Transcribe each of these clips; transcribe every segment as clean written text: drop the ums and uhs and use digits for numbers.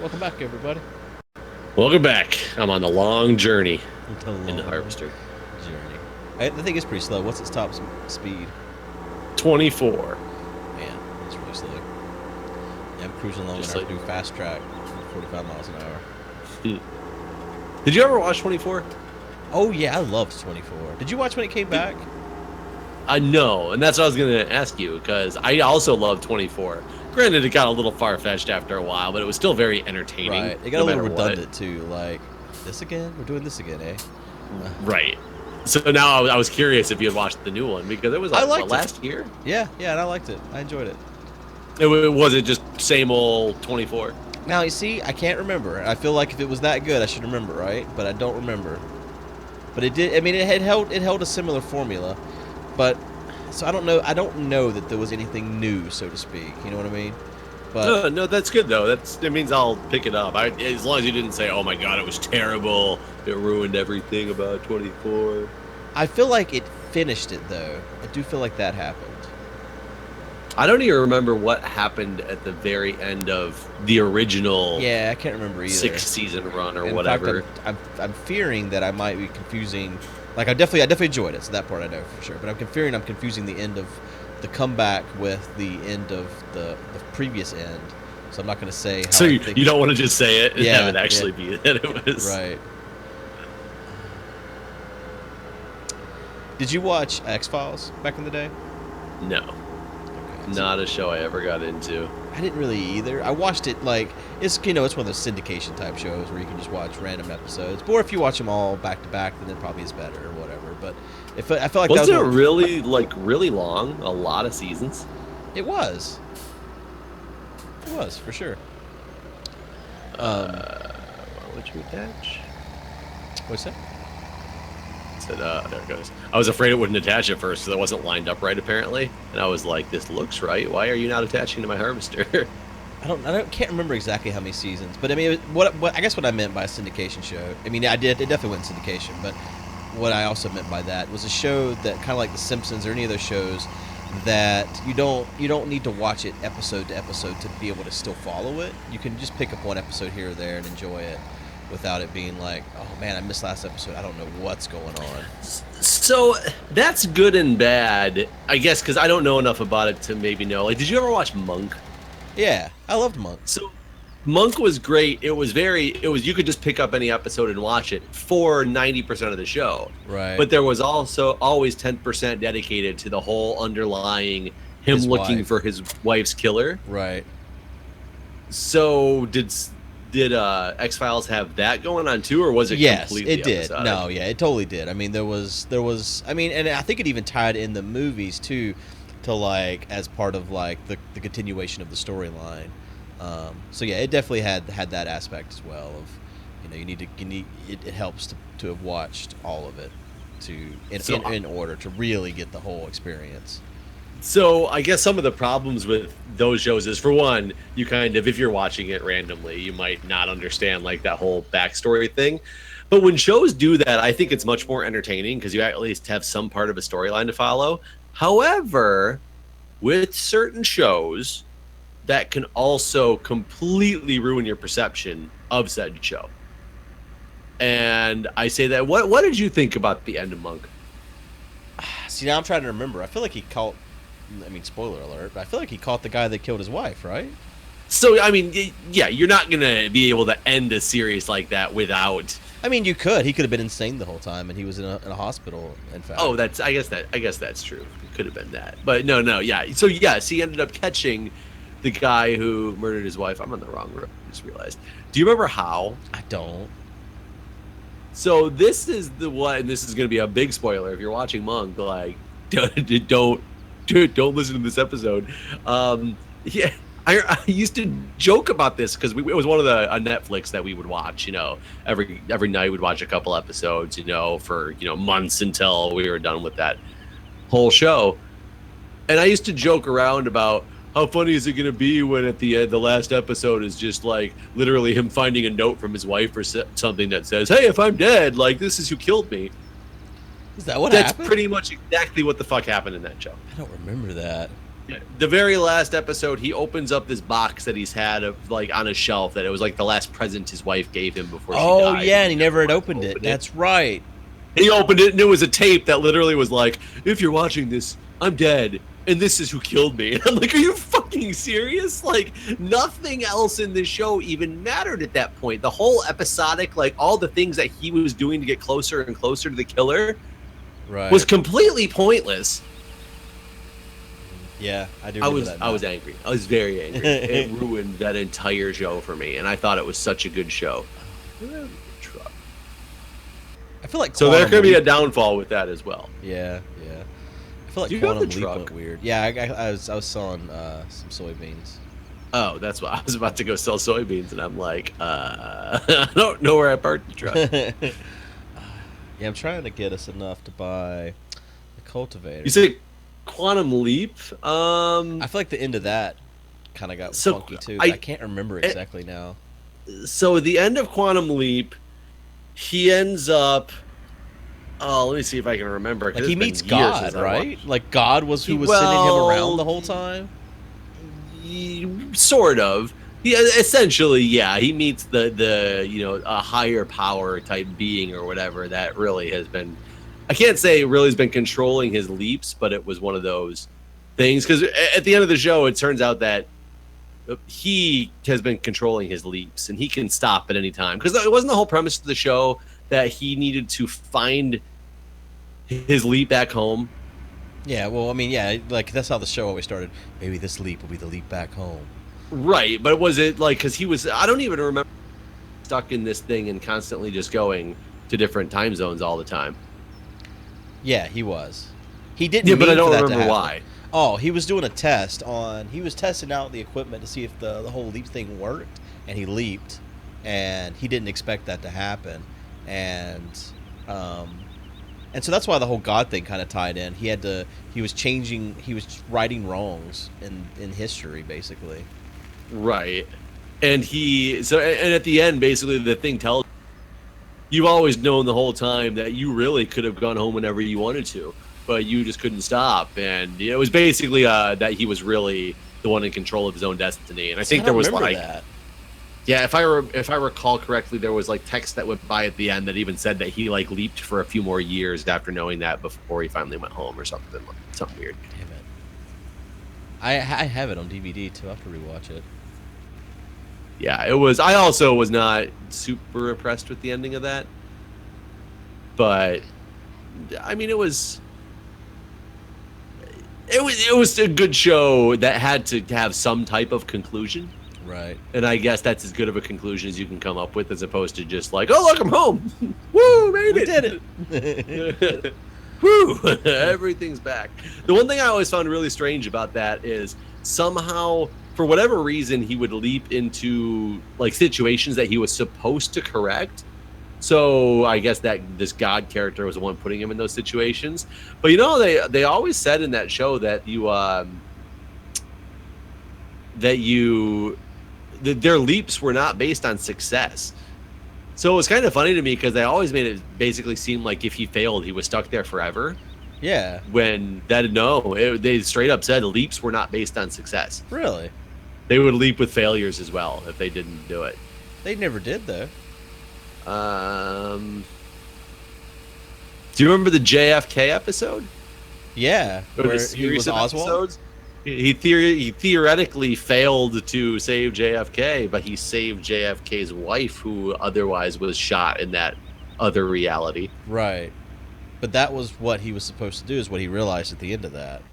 Welcome back, everybody. Welcome back. I'm on the long journey The in the long harvester. journey. The thing is pretty slow. What's its top speed? 24. Man, it's really slow. Yeah, I'm cruising along Just and I like- do fast track, 45 miles an hour. Did you ever watch 24? Oh yeah, I loved 24. Did you watch when it came back? I know, and that's what I was going to ask you, because I also love 24. Granted, it got a little far-fetched after a while, but it was still very entertaining. Right. It got no a little matter what. redundant too. Like, this again? We're doing this again, eh? Right. So now I was curious if you had watched the new one, because it was I like, liked what, last year? Yeah, and I liked it. I enjoyed it. Was it just same old 24? Now you see, I can't remember. I feel like if it was that good, I should remember, right? But I don't remember. But it did. I mean, it held a similar formula, but so I don't know. I don't know that there was anything new, so to speak. You know what I mean? But No, that's good though. That means I'll pick it up. As long as you didn't say, "Oh my God, it was terrible. It ruined everything about 24." I feel like it finished it though. I do feel like that happened. I don't even remember what happened at the very end of the original Yeah, I can't remember either. 6-season run or In whatever. fact, I'm fearing that I might be confusing. Like I definitely enjoyed it, so that part I know for sure. But I'm fearing I'm confusing the end of the comeback with the end of the previous end. So I'm not going to say. How So I think you don't want to just say it and Yeah, have it actually be that it was right. Did you watch X-Files back in the day? No, Okay. not a show I ever got into. I didn't really either. I watched it like it's it's one of those syndication type shows where you can just watch random episodes. Or if you watch them all back to back, then it probably is better or whatever. But if I feel like Was that it was really long? A lot of seasons. it was. It was for sure. What would you attach? What's that? Said, there it goes. I was afraid it wouldn't attach at first because it wasn't lined up right apparently, and I was like, "This looks right. Why are you not attaching to my harvester?" Can't remember exactly how many seasons, but I mean, what I guess what I meant by a syndication show. I mean, it definitely went in syndication, but what I also meant by that was a show that kind of like The Simpsons or any of those shows that you don't need to watch it episode to episode to be able to still follow it. You can just pick up one episode here or there and enjoy it without it being like, oh man, I missed last episode. I don't know what's going on. So that's good and bad, I guess, because I don't know enough about it to maybe know. Like, did you ever watch Monk? Yeah, I loved Monk. So Monk was great. It was you could just pick up any episode and watch it for 90% of the show. Right. But there was also always 10% dedicated to the whole underlying him His looking wife. for his wife's killer. Right. So did X-Files have that going on too, or was it Yes, completely it did. episodic? No, yeah, it totally did. I mean, there was. I mean, and I think it even tied in the movies too, to like as part of like the continuation of the storyline. So yeah, it definitely had that aspect as well. Of it helps to have watched all of it in order to really get the whole experience. So I guess some of the problems with those shows is, for one, you kind of, if you're watching it randomly, you might not understand like that whole backstory thing. But when shows do that, I think it's much more entertaining because you at least have some part of a storyline to follow. However, with certain shows, that can also completely ruin your perception of said show. And I say that, what did you think about the end of Monk? See, now I'm trying to remember. I feel like he caught. I mean, spoiler alert, but I feel like he caught the guy that killed his wife, right? So, I mean, yeah, you're not going to be able to end a series like that without... I mean, you could. He could have been insane the whole time, and he was in a hospital, in fact. Oh, I guess that's true. It could have been that. But no, yeah. So, yes, he ended up catching the guy who murdered his wife. I'm on the wrong road, I just realized. Do you remember how? I don't. So, this is the one, and this is going to be a big spoiler if you're watching Monk, like, don't listen to this episode. Yeah, I used to joke about this because it was one of the Netflix that we would watch. Every night we'd watch a couple episodes. For months until we were done with that whole show. And I used to joke around about how funny is it going to be when at the end the last episode is just like literally him finding a note from his wife or something that says, "Hey, if I'm dead, like this is who killed me." Is that what That's happened? pretty much exactly what the fuck happened in that show. I don't remember that. The very last episode, he opens up this box that he's had like on a shelf that it was like the last present his wife gave him before she died. Oh yeah, and he never had opened it. That's right. He opened it, and it was a tape that literally was like, "If you're watching this, I'm dead, and this is who killed me." And I'm like, "Are you fucking serious?" Like, nothing else in this show even mattered at that point. The whole episodic, like all the things that he was doing to get closer and closer to the killer, was completely pointless. Yeah, I do. I was angry. I was very angry. It ruined that entire show for me, and I thought it was such a good show. I feel like so there could be a downfall with that as well. Yeah. I feel like Quantum Leap went weird. Yeah, I was selling some soybeans. Oh, that's what I was about to go sell soybeans, and I'm like, I don't know where I parked the truck. Yeah, I'm trying to get us enough to buy a cultivator. You say Quantum Leap? I feel like the end of that kind of got funky too. I can't remember exactly now. So the end of Quantum Leap, he ends up. Oh, let me see if I can remember. Like he meets God, right? Like God was who was sending him around the whole time. Sort of. Yeah, essentially, yeah. He meets the a higher power type being or whatever that really has been. I can't say really has been controlling his leaps, but it was one of those things. Because at the end of the show, it turns out that he has been controlling his leaps, and he can stop at any time. Because it wasn't the whole premise of the show that he needed to find his leap back home. Yeah, well, I mean, yeah, like that's how the show always started. Maybe this leap will be the leap back home. Right, but was it like because he was? I don't even remember stuck in this thing and constantly just going to different time zones all the time. Yeah, he was. He didn't. Yeah, but I don't remember why. Oh, he was doing a test on. He was testing out the equipment to see if the whole leap thing worked, and he leaped, and he didn't expect that to happen, and so that's why the whole God thing kind of tied in. He was righting wrongs in history, basically. Right, and at the end, basically, the thing tells you've always known the whole time that you really could have gone home whenever you wanted to, but you just couldn't stop. And it was basically that he was really the one in control of his own destiny. And I think there was like that. Yeah, if I recall correctly, there was like text that went by at the end that even said that he like leaped for a few more years after knowing that before he finally went home or something weird. Damn it! I have it on DVD too. I have to rewatch it. Yeah, it was. I also was not super impressed with the ending of that, but I mean, it was a good show that had to have some type of conclusion. Right. And I guess that's as good of a conclusion as you can come up with, as opposed to just like, oh, look, I'm home. Woo, made it. We did it. Woo, everything's back. The one thing I always found really strange about that is somehow, for whatever reason, he would leap into like situations that he was supposed to correct. So I guess that this God character was the one putting him in those situations. But they always said in that show that their leaps were not based on success. So it was kind of funny to me because they always made it basically seem like if he failed, he was stuck there forever. Yeah. When they straight up said leaps were not based on success. Really? They would leap with failures as well if they didn't do it. They never did, though. Do you remember the JFK episode? Yeah. Or where the series he was of Oswald? episodes? He theoretically failed to save JFK, but he saved JFK's wife, who otherwise was shot in that other reality. Right. But that was what he was supposed to do, is what he realized at the end of that.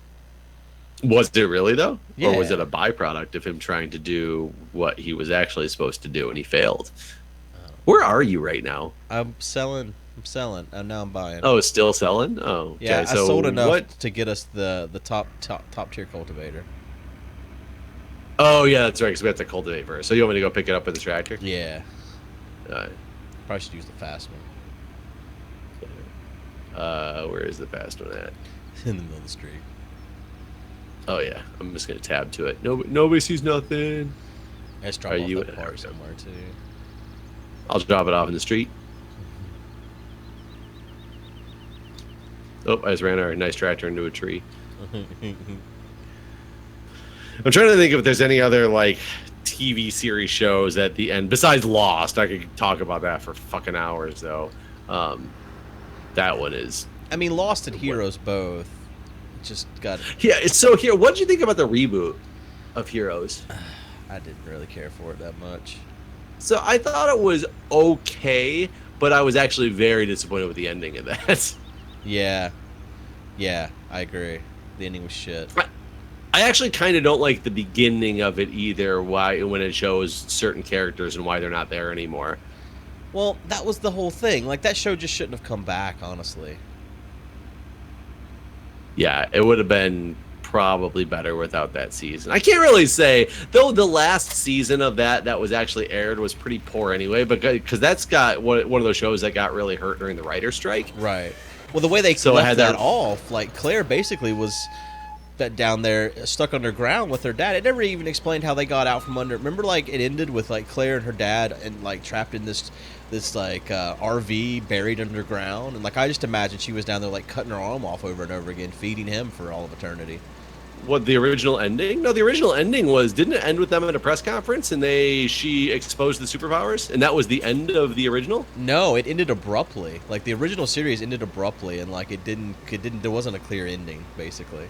Was it really, though? Yeah. Or was it a byproduct of him trying to do what he was actually supposed to do and he failed? Where are you right now? I'm selling. And now I'm buying. Oh, it's still selling? Oh, okay. Yeah, So I sold enough to get us the top tier cultivator. Oh, yeah, that's right, because we have to cultivate first. So you want me to go pick it up with the tractor? Yeah. All right. Probably should use the fast one. Where is the fast one at? In the middle of the street. Oh, yeah. I'm just going to tab to it. Nobody sees nothing. I just drop off that car somewhere, too. I'll drop it off in the street. Oh, I just ran our nice tractor into a tree. I'm trying to think if there's any other like TV series shows at the end besides Lost. I could talk about that for fucking hours though. That one is. I mean, Lost and Heroes both just got. Yeah. So here, what did you think about the reboot of Heroes? I didn't really care for it that much. So I thought it was okay, but I was actually very disappointed with the ending of that. Yeah, I agree. The ending was shit. I actually kind of don't like the beginning of it either. Why when it shows certain characters and why they're not there anymore. Well, that was the whole thing. Like, that show just shouldn't have come back, honestly. Yeah, it would have been probably better without that season. I can't really say, though the last season of that was actually aired was pretty poor anyway, but because that's got one of those shows that got really hurt during the writer's strike. Right. Well, the way they left that off, like, Claire basically was down there stuck underground with her dad. It never even explained how they got out from under. Remember, like, it ended with, like, Claire and her dad and, like, trapped in this like RV buried underground, and like I just imagine she was down there like cutting her arm off over and over again, feeding him for all of eternity. What, the original ending? No, the original ending was, didn't it end with them at a press conference and she exposed the superpowers and that was the end of the original? No, it ended abruptly. Like the original series ended abruptly, and like it didn't there wasn't a clear ending basically.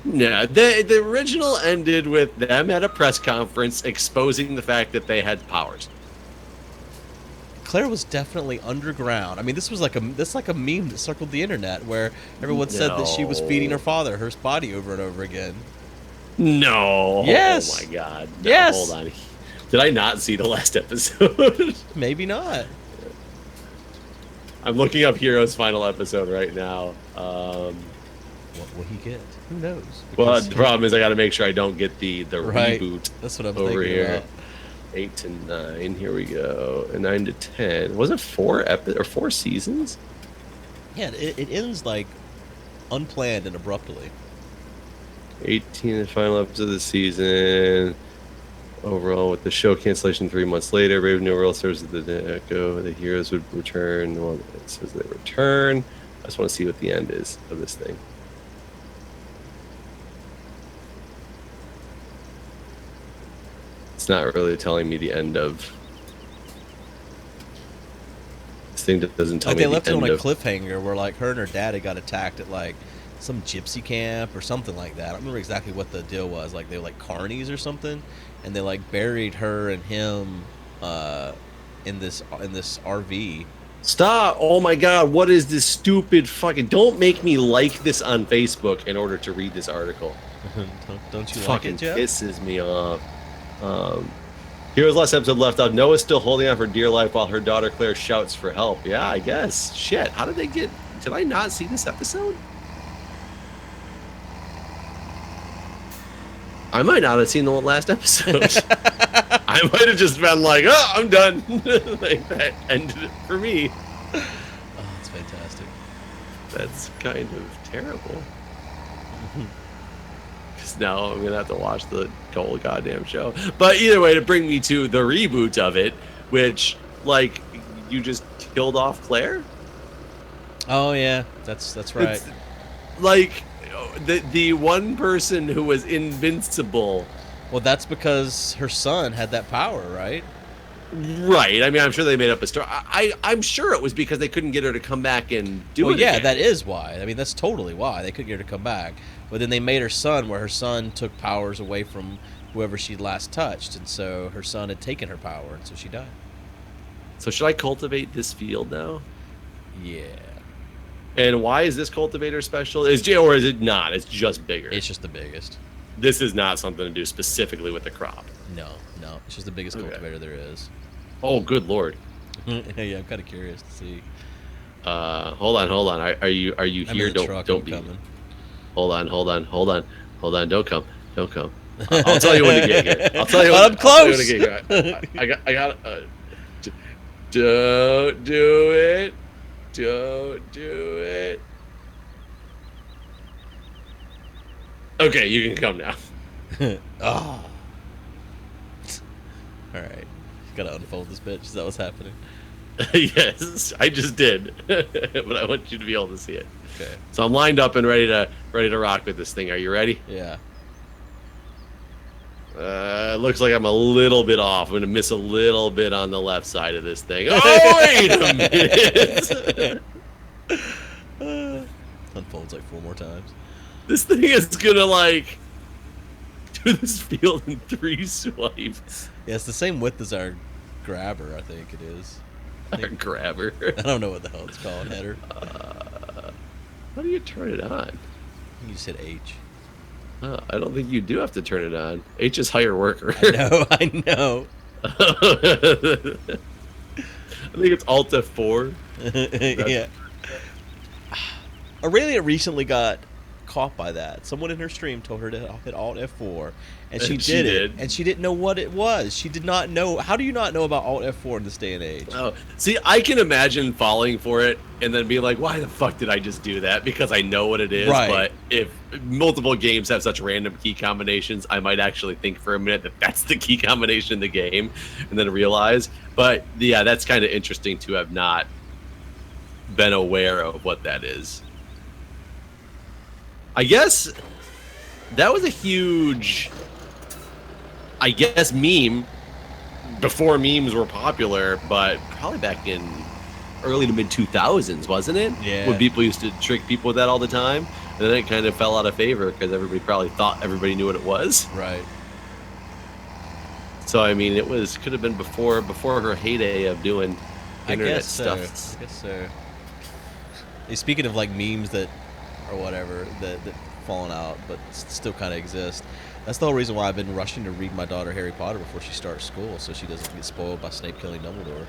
Yeah, the original ended with them at a press conference exposing the fact that they had powers. Claire was definitely underground. I mean, this was like a meme that circled the internet where everyone said that she was feeding her father her body over and over again. No. Yes. Oh my god. No, yes. Hold on. Did I not see the last episode? Maybe not. I'm looking up Hero's final episode right now. What will he get? Who knows? Well, the problem is I got to make sure I don't get the right. reboot. That's what I'm over thinking here. about. 8 to 9. Here we go. 9 to 10. Was it 4 seasons? Yeah, it ends like unplanned and abruptly. 18, the final episode of the season. Overall, with the show cancellation 3 months later, Brave New World serves as the echo. The heroes would return. Well, it says they return. I just want to see what the end is of this thing. It's not really telling me the end of. This thing doesn't tell me the end of. They left it on a cliffhanger where like her and her daddy got attacked at like some gypsy camp or something like that. I don't remember exactly what the deal was. Like they were like carnies or something, and they like buried her and him in this RV. Stop! Oh my god, what is this stupid fucking... Don't make me like this on Facebook in order to read this article. Don't you fucking like it, Jeff? Pisses me off. Hero's last episode left out. Noah's still holding on for dear life while her daughter Claire shouts for help. Yeah, I guess. Shit, how did they get... Did I not see this episode? I might not have seen the last episode. I might have just been like, oh, I'm done. Like, that ended it for me. Oh, that's fantastic. That's kind of terrible. Because now I'm going to have to watch the whole goddamn show. But either way, to bring me to the reboot of it, which, like, you just killed off Claire? Oh, yeah. That's right. It's, like... The one person who was invincible. Well, that's because her son had that power, right? Right. I mean, I'm sure they made up a story. I'm sure it was because they couldn't get her to come back and do it yeah, again. that is why. I mean, that's totally why. They couldn't get her to come back. But then they made her son where her son took powers away from whoever she'd last touched. And so her son had taken her power, and so she died. So should I cultivate this field now? Yeah. And why is this cultivator special? Or is it not? It's just bigger. It's just the biggest. This is not something to do specifically with the crop. No. It's just the biggest cultivator there is. Oh, good lord. Yeah, I'm kind of curious to see. Hold on. Are you here? Don't be. Coming. Hold on. Don't come. I'll tell you when to get here. I'll tell you when. I'm close. I got. Don't do it. Don't do it. Okay, you can come now. Oh. All right. Gotta unfold this bitch. Is that what's happening? Yes, I just did. But I want you to be able to see it. Okay. So I'm lined up and ready to rock with this thing. Are you ready? Yeah. Looks like I'm a little bit off. I'm going to miss a little bit on the left side of this thing. Oh, wait a minute! Unfolds like 4 more times. This thing is going to, like, do this field in 3 swipes. Yeah, it's the same width as our grabber, I think it is. Our grabber. I don't know what the hell it's called, header. How do you turn it on? You just hit H. I don't think you do have to turn it on. H is hire worker. I know. I think it's Alt F4. Yeah. Aurelia recently got caught by that. Someone in her stream told her to hit Alt F4, and she did it, and she didn't know what it was. She did not know. How do you not know about Alt F4 in this day and age? Oh, see, I can imagine falling for it and then being like, why the fuck did I just do that? Because I know what it is. Right. But if multiple games have such random key combinations, I might actually think for a minute that that's the key combination in the game and then realize. But yeah, that's kind of interesting to have not been aware of what that is. I guess that was a huge, I guess, meme before memes were popular, but probably back in early to mid 2000s, wasn't it? Yeah. When people used to trick people with that all the time, and then it kind of fell out of favor because everybody probably thought everybody knew what it was. Right. So I mean, could have been before her heyday of doing internet stuff. I guess so. Hey, speaking of like memes that or whatever that fallen out but still kind of exist, that's the whole reason why I've been rushing to read my daughter Harry Potter before she starts school, so she doesn't get spoiled by Snape killing Dumbledore.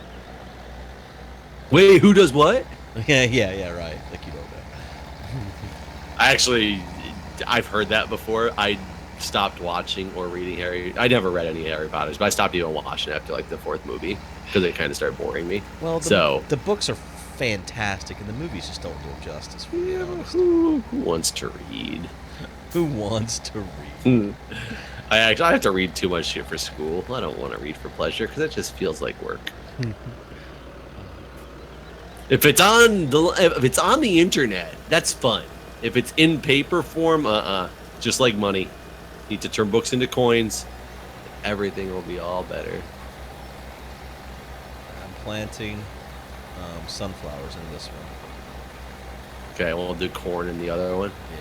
Wait, who does what? yeah, right. Like you don't know. I've heard that before. I stopped watching or reading Harry. I never read any Harry Potters, but I stopped even watching after like the 4th movie because it kind of started boring me. Well, the books are fantastic, and the movies just don't do them justice. Yeah, who wants to read? Who wants to read? I have to read too much shit for school. I don't want to read for pleasure because it just feels like work. If it's on the internet, that's fun. If it's in paper form, just like money. Need to turn books into coins. Everything will be all better. I'm planting sunflowers in this one. Okay, we'll do corn in the other one. Yeah.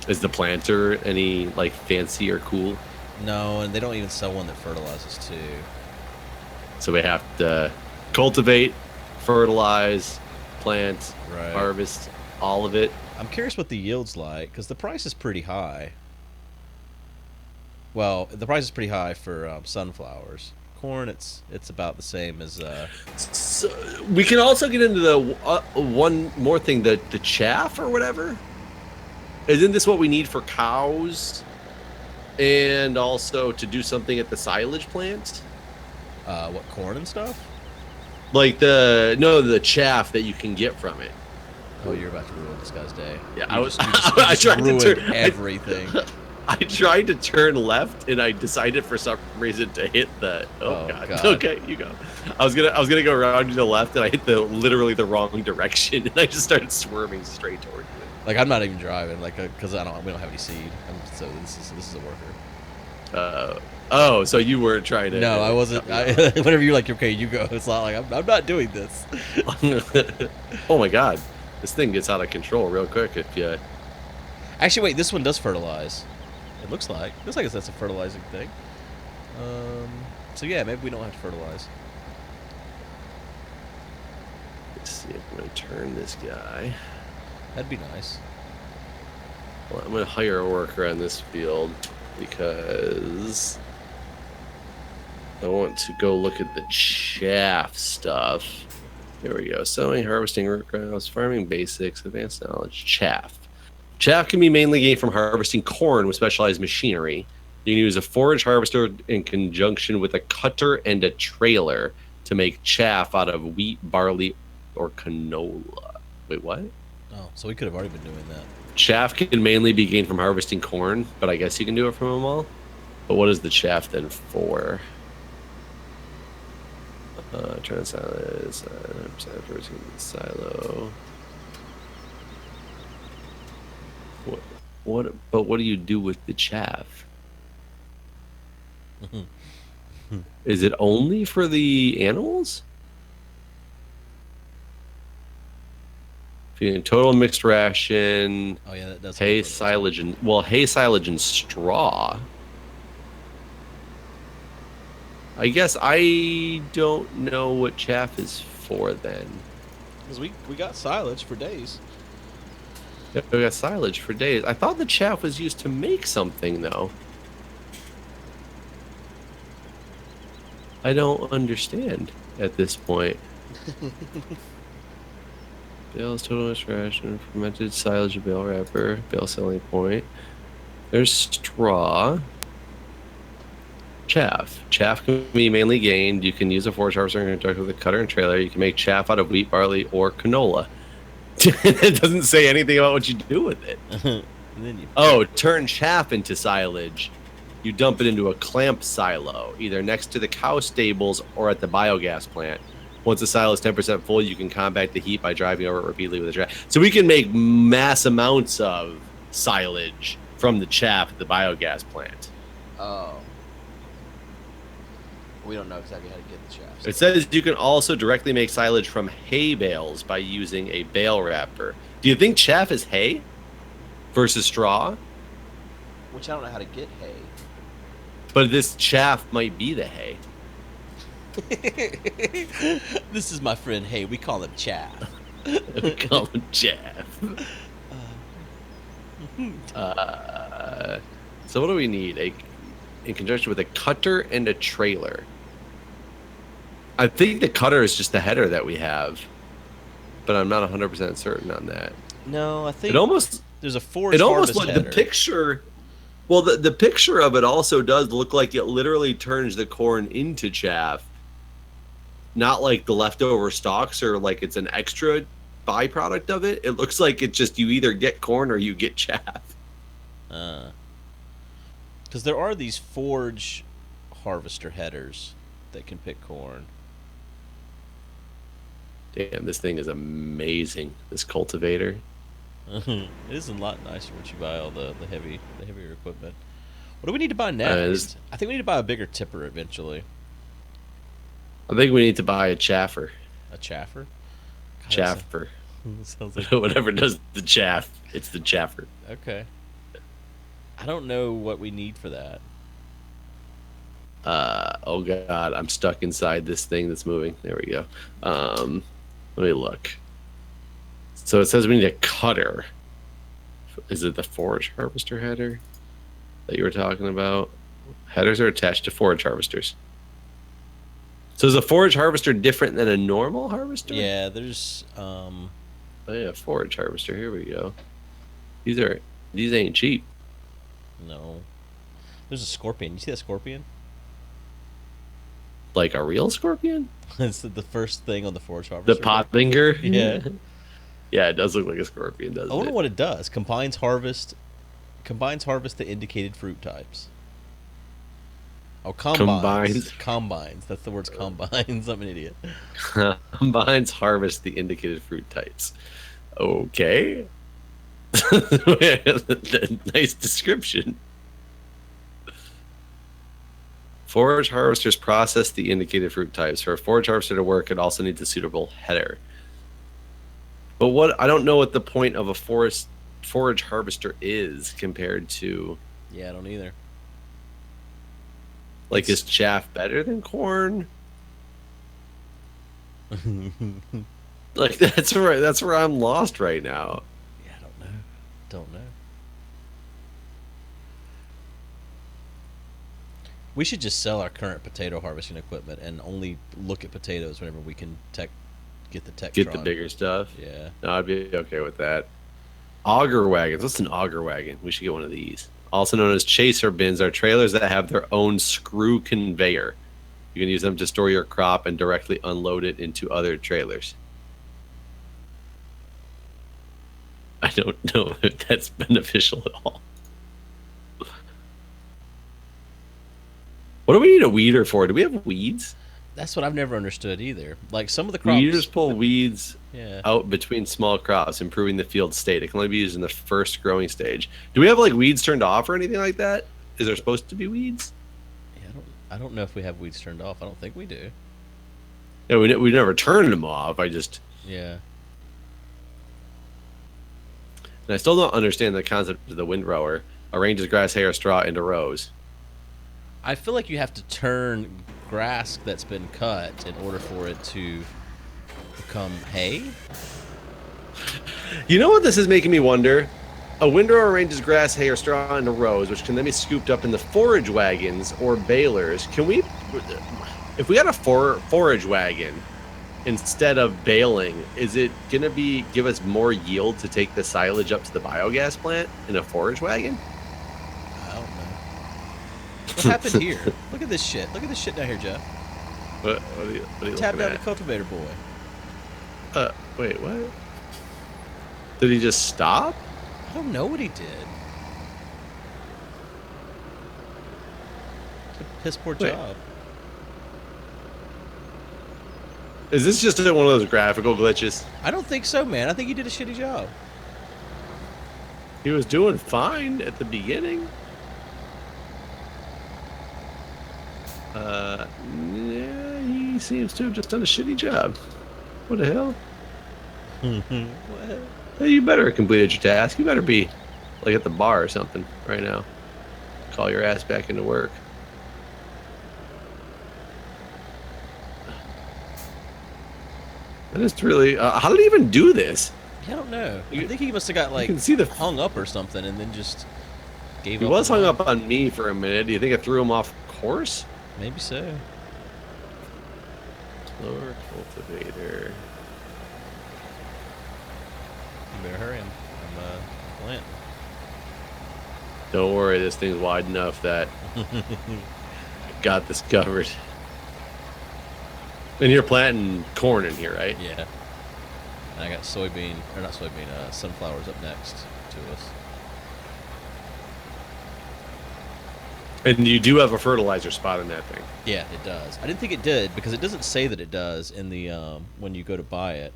Is the planter any like fancy or cool? No, and they don't even sell one that fertilizes too. So we have to cultivate, fertilize, plant, Right. harvest, all of it. I'm curious what the yield's like, because the price is pretty high. Well, the price is pretty high for sunflowers. Corn, it's about the same as. So we can also get into the one more thing, the chaff or whatever. Isn't this what we need for cows, and also to do something at the silage plant? What, corn and stuff? Like the chaff that you can get from it. Oh, you're about to ruin this guy's day. Yeah, You I was. just I tried to ruined turn everything. I tried to turn left, and I decided for some reason to hit the. Oh God. Okay, you go. I was gonna go around to the left, and I hit literally the wrong direction, and I just started swerving straight towards it. Like, I'm not even driving, like, because we don't have any seed. So this is a worker. Oh, so you weren't trying to? No, I wasn't. Whenever you're like, okay, you go. It's not like I'm not doing this. Oh my God, this thing gets out of control real quick if you. Actually, wait. This one does fertilize. It looks like that's a fertilizing thing. So yeah, maybe we don't have to fertilize. Let's see if I'm gonna turn this guy. That'd be nice. Well, I'm gonna hire a worker on this field because I want to go look at the chaff stuff. Here we go. Sowing, harvesting, root crops, farming basics, advanced knowledge, chaff. Chaff can be mainly gained from harvesting corn with specialized machinery. You can use a forage harvester in conjunction with a cutter and a trailer to make chaff out of wheat, barley, or canola. Wait, what? Oh, so we could have already been doing that. Chaff can mainly be gained from harvesting corn, but I guess you can do it from them all. But what is the chaff then for? Trying to silo. What? But what do you do with the chaff? Is it only for the animals? Feeding total mixed ration. Oh yeah, that does. Hay, silage, and hay, silage, and straw. I guess I don't know what chaff is for then. Because we got silage for days. Yeah, we got silage for days. I thought the chaff was used to make something though. I don't understand at this point. Bale's total ration, fermented silage, bale wrapper, bale selling point. There's straw. Chaff. Chaff can be mainly gained. You can use a forage harvester in conjunction with a cutter and trailer. You can make chaff out of wheat, barley, or canola. It doesn't say anything about what you do with it. Turn chaff into silage. You dump it into a clamp silo, either next to the cow stables or at the biogas plant. Once the silo is 10% full, you can compact the heat by driving over it repeatedly with a track. So we can make mass amounts of silage from the chaff at the biogas plant. Oh. We don't know exactly how to get the chaff. It says you can also directly make silage from hay bales by using a bale wrapper. Do you think chaff is hay versus straw? Which I don't know how to get hay. But this chaff might be the hay. This is my friend Hay. We call him Chaff. We call him Chaff. So what do we need? In conjunction with a cutter and a trailer. I think the cutter is just the header that we have, but I'm not 100% certain on that. No, I think there's a forage It almost harvest like header. the picture. Well, the picture of it also does look like it literally turns the corn into chaff. Not like the leftover stalks or like it's an extra byproduct of it. It looks like it's just you either get corn or you get chaff. Because there are these forage harvester headers that can pick corn. Damn, this thing is amazing. This cultivator. It is a lot nicer once you buy all the heavier equipment. What do we need to buy next? I think we need to buy a bigger tipper eventually. I think we need to buy a chaffer. A chaffer? God, Chaffer. Sounds like Whatever does the chaff, it's the chaffer. Okay. I don't know what we need for that. Oh god, I'm stuck inside this thing that's moving. There we go. Let me look. So it says we need a cutter. Is it the forage harvester header that you were talking about? Headers are attached to forage harvesters. So is a forage harvester different than a normal harvester? Yeah, there's Oh yeah, forage harvester. Here we go. These ain't cheap. no. There's a scorpion. You see that scorpion? Like a real scorpion? It's the first thing on the forage harvester. The potfinger? Yeah. Yeah, it does look like a scorpion, doesn't it? I wonder what it does. Combines harvest the indicated fruit types. Oh, combines. Combines. That's the words combines. I'm an idiot. Combines harvest the indicated fruit types. Okay. Nice description. Forage harvesters process the indicated fruit types. For a forage harvester to work, it also needs a suitable header. But I don't know what the point of a forage harvester is compared to. Yeah, I don't either. Like, is chaff better than corn? Like, that's where I'm lost right now. Yeah, I don't know. Don't know. We should just sell our current potato harvesting equipment and only look at potatoes whenever we can get the Tektron. Get the bigger stuff. Yeah. No, I'd be okay with that. Auger wagons. What's an auger wagon? We should get one of these. Also known as chaser bins, are trailers that have their own screw conveyor. You can use them to store your crop and directly unload it into other trailers. I don't know if that's beneficial at all. What do we need a weeder for? Do we have weeds? That's what I've never understood either. Like some of the crops. Weeders pull weeds Yeah. out between small crops, improving the field state. It can only be used in the first growing stage. Do we have like weeds turned off or anything like that? Is there supposed to be weeds? Yeah, I don't I don't know if we have weeds turned off. I don't think we do. Yeah, we never turned them off. Yeah. And I still don't understand the concept of the windrower. Arranges grass, hay, or straw into rows. I feel like you have to turn grass that's been cut in order for it to become hay. You know what this is making me wonder? A windrower arranges grass, hay, or straw into rows, which can then be scooped up in the forage wagons or balers. Can we, if we got a forage wagon instead of baling, is it gonna give us more yield to take the silage up to the biogas plant in a forage wagon? I don't know. What happened here? Look at this shit. Look at this shit down here, Jeff. What are you Tap looking down at? the cultivator boy. Wait, what? Did he just stop? I don't know what he did. It's a piss poor Wait. job. Is this just one of those graphical glitches? I don't think so, man. I think he did a shitty job. He was doing fine at the beginning. Yeah, he seems to have just done a shitty job. What the hell? What? Hey, you better have completed your task. You better be like at the bar or something right now. Call your ass back into work. That is really. How did he even do this? I don't know. I think he must have got like can see the- hung up or something, and then just gave He up. was on hung life. up on me for a minute. Do you think I threw him off course? Maybe so. Lower cultivator. You better hurry him. I'm planting. Don't worry, this thing's wide enough that I got this covered. And you're planting corn in here, right? Yeah. And I got sunflowers up next to us. And you do have a fertilizer spot in that thing. Yeah, it does. I didn't think it did because it doesn't say that it does in the when you go to buy it.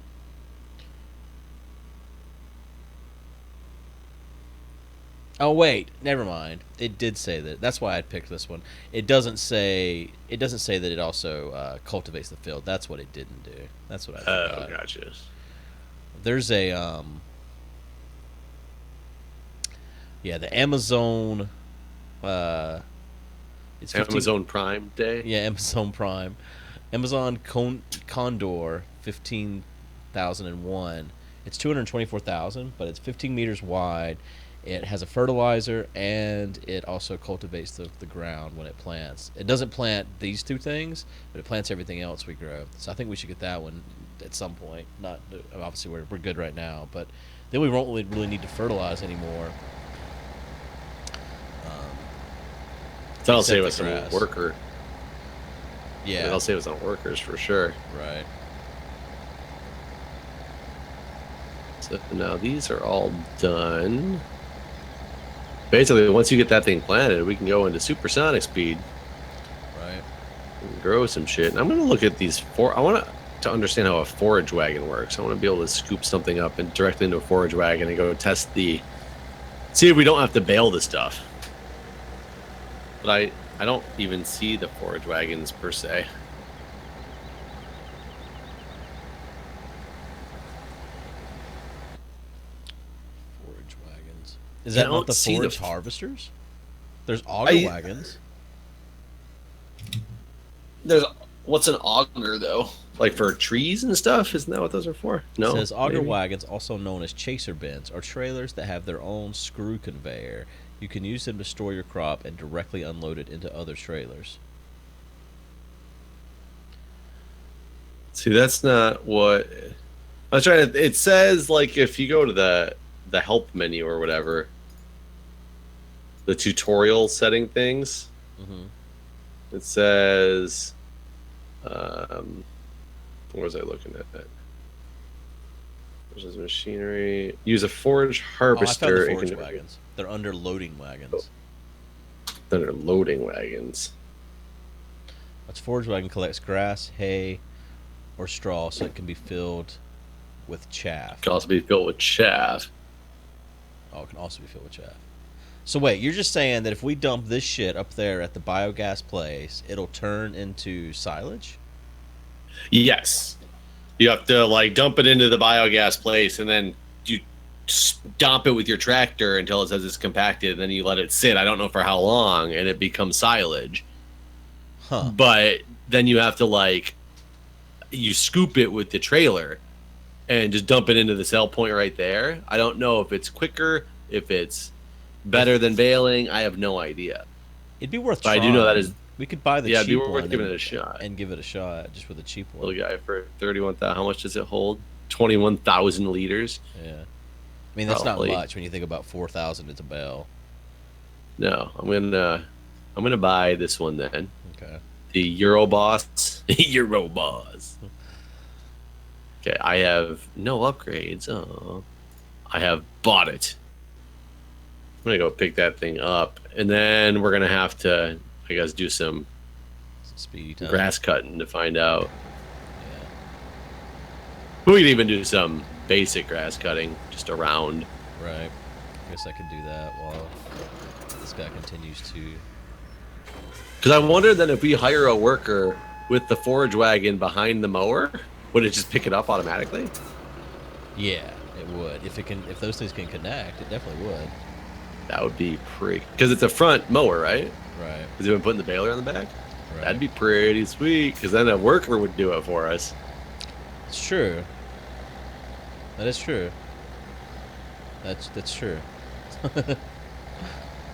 Oh wait, never mind. It did say that. That's why I picked this one. It doesn't say. It doesn't say that it also cultivates the field. That's what it didn't do. That's what I Oh, forgot. gotcha. There's a yeah, the Amazon. It's 15 Amazon Prime Day. Yeah, Amazon Prime. Amazon Condor 15,001. It's 224,000, but it's 15 meters wide. It has a fertilizer, and it also cultivates the ground when it plants. It doesn't plant these two things, but it plants everything else we grow. So I think we should get that one at some point. Not obviously we're good right now, but then we won't really need to fertilize anymore. That'll Except save the us some grass. worker. Yeah, That'll save us on workers for sure. right. So now these are all done. Basically, once you get that thing planted, we can go into supersonic speed Right. and grow some shit. And I'm going to look at these I want to understand how a forage wagon works. I want to be able to scoop something up and directly into a forage wagon and go test see if we don't have to bale the stuff. But I don't even see the forage wagons per se. Forage wagons. Is Yeah, that I not don't the see the forage f- harvesters? There's auger I- wagons. There's what's an auger though? Like for trees and stuff? Isn't that what those are for? No. It says auger maybe? wagons, also known as chaser bins, are trailers that have their own screw conveyor. You can use them to store your crop and directly unload it into other trailers. See, that's not what I was trying to. It says like if you go to the help menu or whatever, the tutorial setting things. Mm-hmm. It says, what was I looking at? There's machinery. Use a forage Oh, I found harvester. the and forage can- wagons. They're under loading wagons. That are loading wagons. A forage wagon collects grass, hay, or straw so it can be filled with chaff. Can also be filled with chaff. Oh, it can also be filled with chaff. So wait, you're just saying that if we dump this shit up there at the biogas place, it'll turn into silage? Yes. You have to like dump it into the biogas place, and then you stomp it with your tractor until it says it's compacted, and then you let it sit. I don't know for how long, and it becomes silage. Huh. But then you have to like you scoop it with the trailer and just dump it into the sell point right there. I don't know if it's quicker, if it's better than baling. I have no idea. It'd be worth But trying. I do know that is We could buy the yeah, it'd be cheap worth one giving and, it a shot. and give it a shot just with a cheap one. Little guy for 31,000. How much does it hold? 21,000 liters. Yeah. I mean, that's Probably. not much when you think about 4,000 it's a bale. No, I'm gonna buy this one then. Okay. The Euroboss. Euroboss. Okay, I have no upgrades. Oh, I have bought it. I'm gonna go pick that thing up, and then we're gonna have to, I guess, do some Speedy time. grass cutting to find out. Yeah. We could even do some basic grass cutting just around. Right. Guess I could do that while this guy continues to. Because I wonder then if we hire a worker with the forage wagon behind the mower, would it just pick it up automatically? Yeah, it would. If those things can connect, it definitely would. That would be pretty. Because it's a front mower, right? Right. Because they've been putting the baler on the back. Right. That'd be pretty sweet. Because then a worker would do it for us. It's true. That is true. That's true.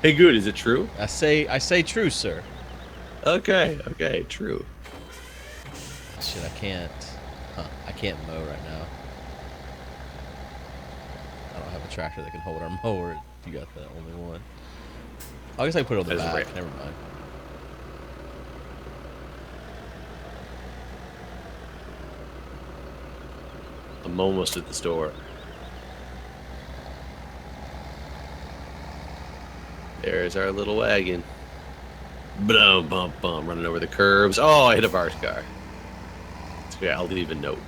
Hey, Guude, is it true? I say true, sir. Okay, true. Shit, I can't. I can't mow right now. I don't have a tractor that can hold our mower. If you got the only one. I guess I can put it on the That's back. right. Never mind. I'm almost at the store. There's our little wagon. Boom, bum, bum, running over the curbs. Oh, I hit a bar car. It's okay, I'll leave a note.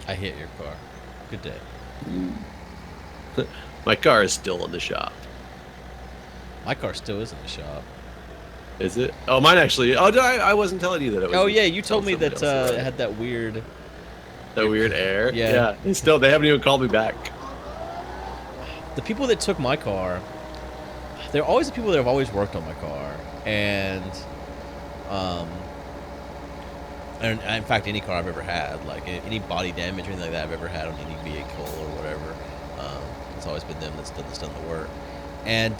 I hit your car. Good day. My car is still in the shop. My car still is in the shop. Is it? Oh, mine actually. Oh, I wasn't telling you that it was. Oh yeah, you told me somebody that else, it had that weird. that weird air. Yeah. And still, they haven't even called me back. The people that took my car, they're always the people that have always worked on my car, and in fact, any car I've ever had, like any body damage or anything like that I've ever had on any vehicle or whatever, it's always been them that's done the work. And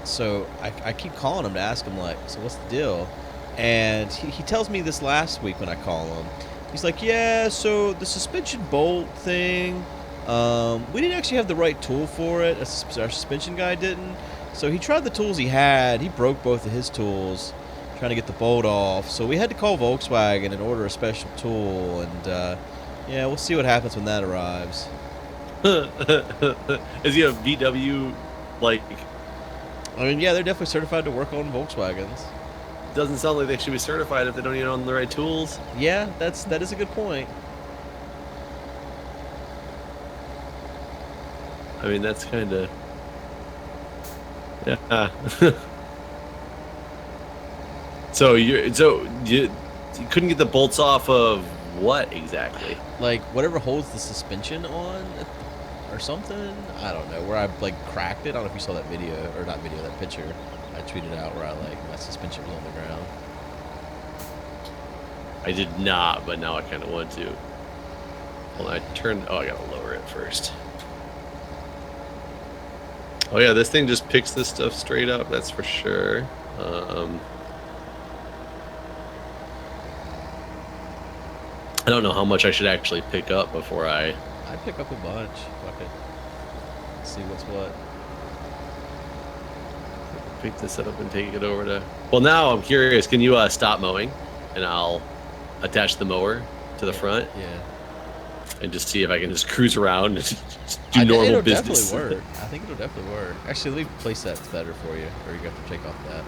so I keep calling him to ask him, like, so what's the deal? And he tells me this last week when I call him. He's like, yeah, so the suspension bolt thing, we didn't actually have the right tool for it. Our suspension guy didn't. So he tried the tools he had. He broke both of his tools trying to get the bolt off. So we had to call Volkswagen and order a special tool. And yeah, we'll see what happens when that arrives. Is he a VW? Like, I mean, yeah, they're definitely certified to work on Volkswagens. doesn't sound like they should be certified if they don't even own the right tools. Yeah, that is a good point. I mean, that's kind of yeah. So you couldn't get the bolts off of what exactly? Like whatever holds the suspension on, or something. I don't know. Where I like cracked it. I don't know if you saw that video or not video, that picture I tweeted out where I like my suspension was on the ground. I did not, but now I kind of want to. Well, I gotta lower it first. Oh yeah, this thing just picks this stuff straight up. That's for sure. I don't know how much I should actually pick up before I pick up a bunch. Fuck it. Let's see what's what. pick this up and take it over to. Well, now I'm curious. Can you stop mowing, and I'll attach the mower to the front Yeah. and just see if I can just cruise around and just do normal business. Definitely work. I think it'll definitely work. Actually, let me place that better for you, or you have to take off that.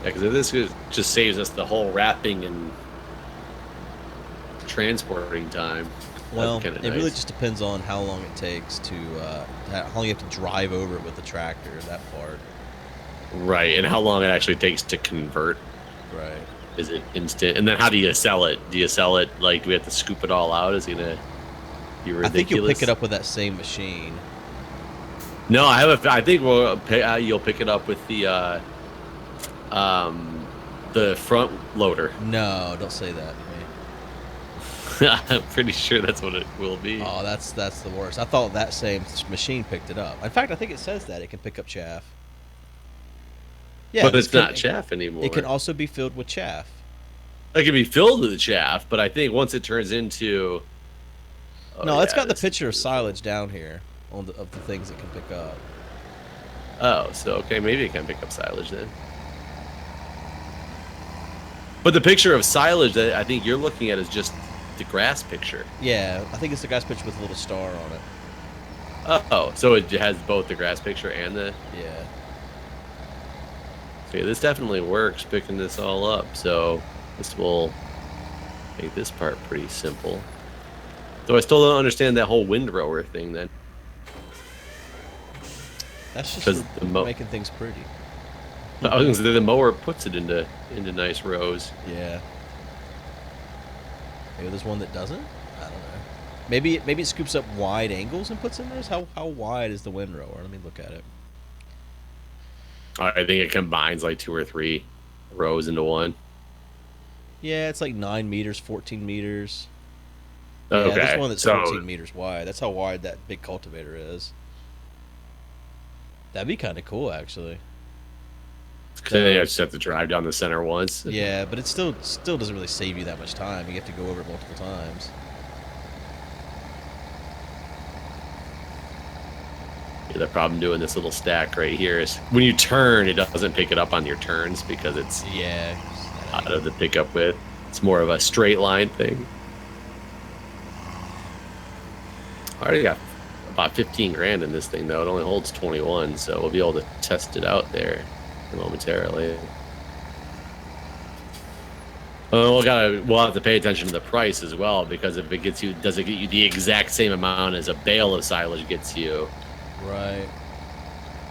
Yeah, because this just saves us the whole wrapping and transporting time. Well, That'd be it kinda really nice. just depends on how long it takes to how long you have to drive over it with the tractor. That part. Right, and how long it actually takes to convert. Right. Is it instant? And then how do you sell it? Do you sell it like, do we have to scoop it all out? Is it gonna be ridiculous? I think you'll pick it up with that same machine. No, I think you'll pick it up with the front loader. No, don't say that to me. I'm pretty sure that's what it will be. Oh, that's the worst. I thought that same machine picked it up. In fact, I think it says that it can pick up chaff. Yeah, but it's not chaff anymore. It can also be filled with chaff. It can be filled with chaff, but I think once it turns into... no, it's got the picture of silage down here of the things it can pick up. Oh, so okay, maybe it can pick up silage then. But the picture of silage that I think you're looking at is just the grass picture. Yeah, I think it's the grass picture with a little star on it. Oh, so it has both the grass picture and the... Yeah. So yeah, this definitely works, picking this all up. So this will make this part pretty simple. So I still don't understand that whole windrower thing then. That's just making things pretty. I was gonna say the mower puts it into nice rows. Yeah. Maybe there's one that doesn't. I don't know. Maybe it scoops up wide angles and puts in those. How wide is the windrower? Let me look at it. I think it combines like 2 or 3 rows into one. Yeah, it's like 9 meters, 14 meters. Okay. Yeah, there's one that's 14 meters wide. That's how wide that big cultivator is. That'd be kind of cool, actually. So I just have to drive down the center once. Yeah, but it still doesn't really save you that much time. You have to go over it multiple times. Yeah, the problem doing this little stack right here is when you turn, it doesn't pick it up on your turns because it's out of the pickup width. It's more of a straight line thing. I already got about 15 grand in this thing though. It only holds 21, so we'll be able to test it out there momentarily. We'll have to pay attention to the price as well, because if it gets you, does it get you the exact same amount as a bale of silage gets you? Right.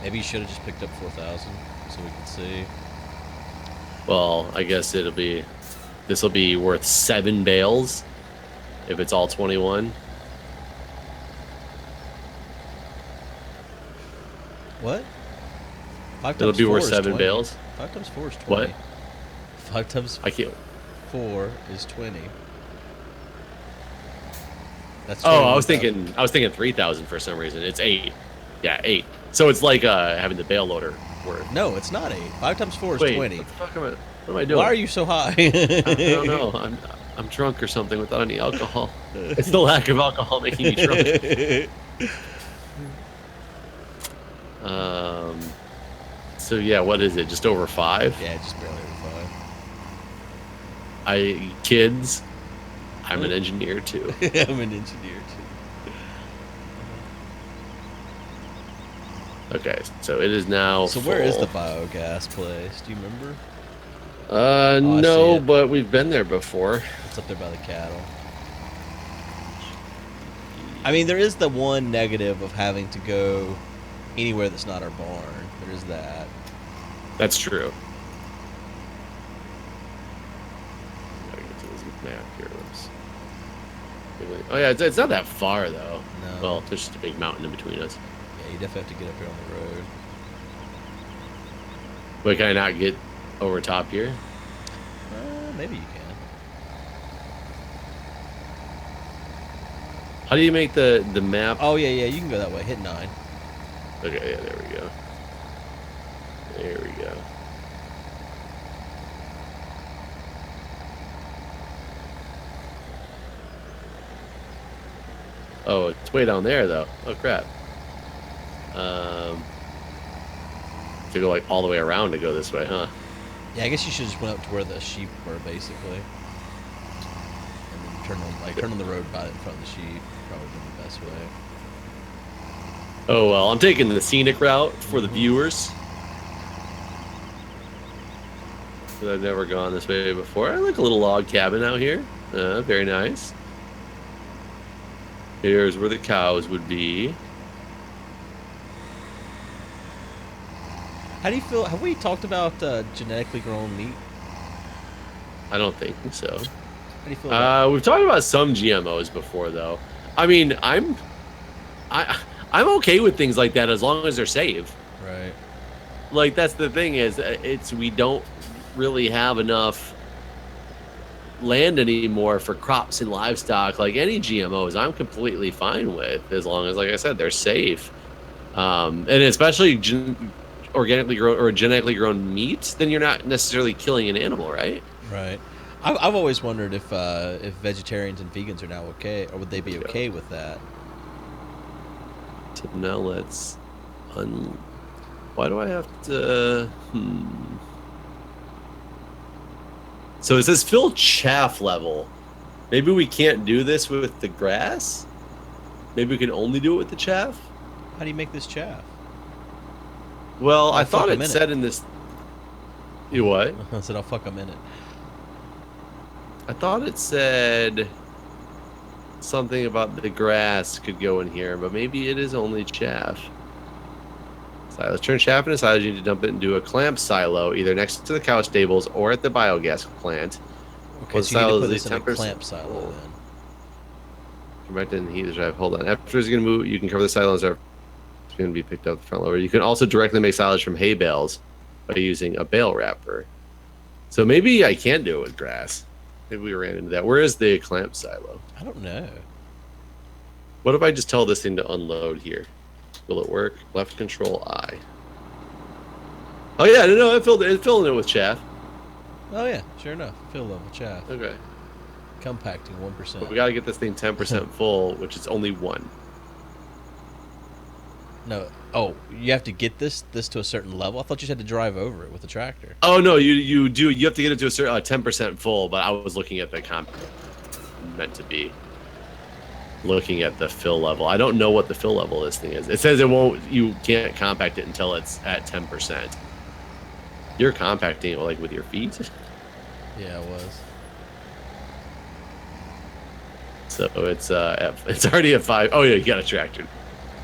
Maybe you should have just picked up 4,000 so we can see. Well, I guess this will be worth 7 bales if it's all 21. What? 5 times It'll be 4 worth is 7 20. bales. 5 times 4 is 20. What? 5 times I can't. 4 is 20. That's I was thinking 3,000 for some reason. It's 8. Yeah, 8. So it's like having the bale loader worth. No, it's not 8. 5 times 4 is Wait, 20. what the fuck what am I doing? Why are you so high? I don't know. I'm drunk or something without any alcohol. It's the lack of alcohol making me drunk. So yeah, what is it? Just over 5? Yeah, just barely over 5. Kids, I'm an engineer too. I'm an engineer too. Okay, so it is now. So full. where is the biogas place? Do you remember? No, but we've been there before. It's up there by the cattle. I mean, there is the one negative of having to go anywhere that's not our barn. There is that. That's true. Gotta get to this map here. Oh yeah, it's not that far though. No. Well, there's just a big mountain in between us. Yeah, you definitely have to get up here on the road. But can I not get over top here? Maybe you can. How do you make the map? Oh yeah, you can go that way. Hit 9. Okay, yeah, there we go. There we go. Oh, it's way down there though. Oh crap. To go like all the way around to go this way, huh? Yeah, I guess you should just went up to where the sheep were basically, and then turn on the road by in front of the sheep. Probably the best way. Oh well, I'm taking the scenic route for the viewers. I've never gone this way before. I like a little log cabin out here. Very nice. Here's where the cows would be. How do you feel? Have we talked about genetically grown meat? I don't think so. How do you feel about We've talked about some GMOs before, though. I mean, I'm okay with things like that as long as they're safe. Right. Like, that's the thing is, we don't really have enough land anymore for crops and livestock. Like, any GMOs, I'm completely fine with, as long as, like I said, they're safe. And especially organically grown or genetically grown meat, then you're not necessarily killing an animal, right? Right. I've always wondered if vegetarians and vegans are now okay, or would they be okay with that? So now let's why do I have to So it says fill chaff level. Maybe we can't do this with the grass? Maybe we can only do it with the chaff? How do you make this chaff? Well, I thought fuck it said in this. You what? I said I'll fuck a minute. I thought it said something about the grass could go in here, but maybe it is only chaff. Let's turn chaff into silage. You need to dump it into a clamp silo, either next to the cow stables or at the biogas plant. Okay, so you need to put this in a clamp silo then. Come back in the heat drive. Hold on. After it's going to move, you can cover the silo and start. It's going to be picked up the front loader. You can also directly make silage from hay bales by using a bale wrapper. So maybe I can do it with grass. Maybe we ran into that. Where is the clamp silo? I don't know. What if I just tell this thing to unload here? Will it work? Left control I. Oh yeah, no, it's filling it with chaff. Oh yeah, sure enough. Fill level chaff. Okay. Compacting 1%. But we gotta get this thing 10% full, which is only 1. No. Oh, you have to get this to a certain level? I thought you had to drive over it with a tractor. Oh no, you do. You have to get it to a certain 10% full. But I was looking at the meant to be. Looking at the fill level. I don't know what the fill level of this thing is. It says it won't. You can't compact it until it's at 10%. You're compacting it like with your feet. Yeah, it was. So it's it's already at 5. Oh yeah, you got a tractor.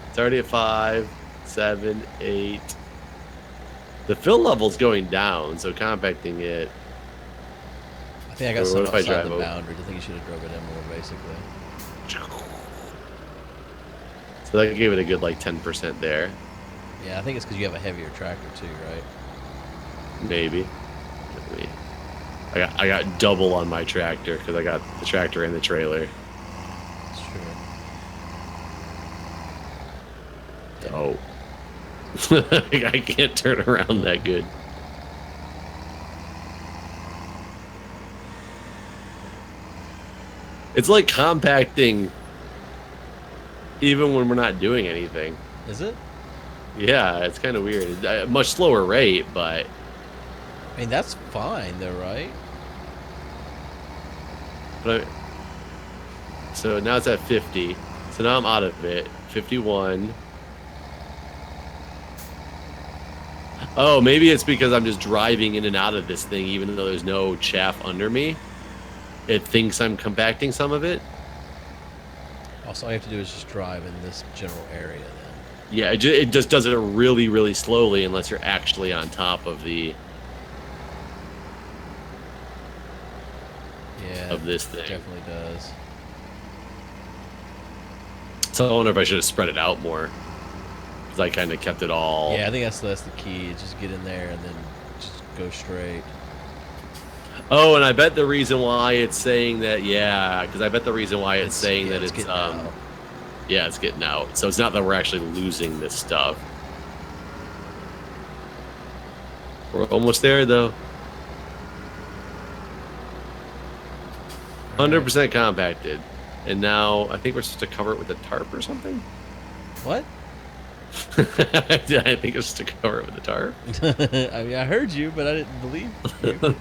It's already at 5, 7, 8. The fill level's going down, so compacting it. I think I got something outside the boundary. I think you should have drove it in more, basically. So that gave it a good like 10% there. Yeah, I think it's because you have a heavier tractor too, right? Maybe. I got double on my tractor because I got the tractor and the trailer. That's true. Oh. I can't turn around that good. It's like compacting even when we're not doing anything. Is it? Yeah, it's kind of weird. A much slower rate, but... I mean, that's fine though, right? But so now it's at 50. So now I'm out of it. 51. Oh, maybe it's because I'm just driving in and out of this thing even though there's no chaff under me. It thinks I'm compacting some of it. Also, all you have to do is just drive in this general area then. Yeah, it just does it really, really slowly unless you're actually on top of the... Yeah, of this thing. It definitely does. So I wonder if I should have spread it out more. Because I kind of kept it all... Yeah, I think that's the key. Just get in there and then just go straight. Oh, and I bet the reason why it's saying that, yeah, because I bet the reason why it's saying that it's yeah, it's getting out. So it's not that we're actually losing this stuff. We're almost there, though. 100% compacted. And now I think we're supposed to cover it with a tarp or something. What? I think it's to cover it with a tarp. I mean, I heard you, but I didn't believe you.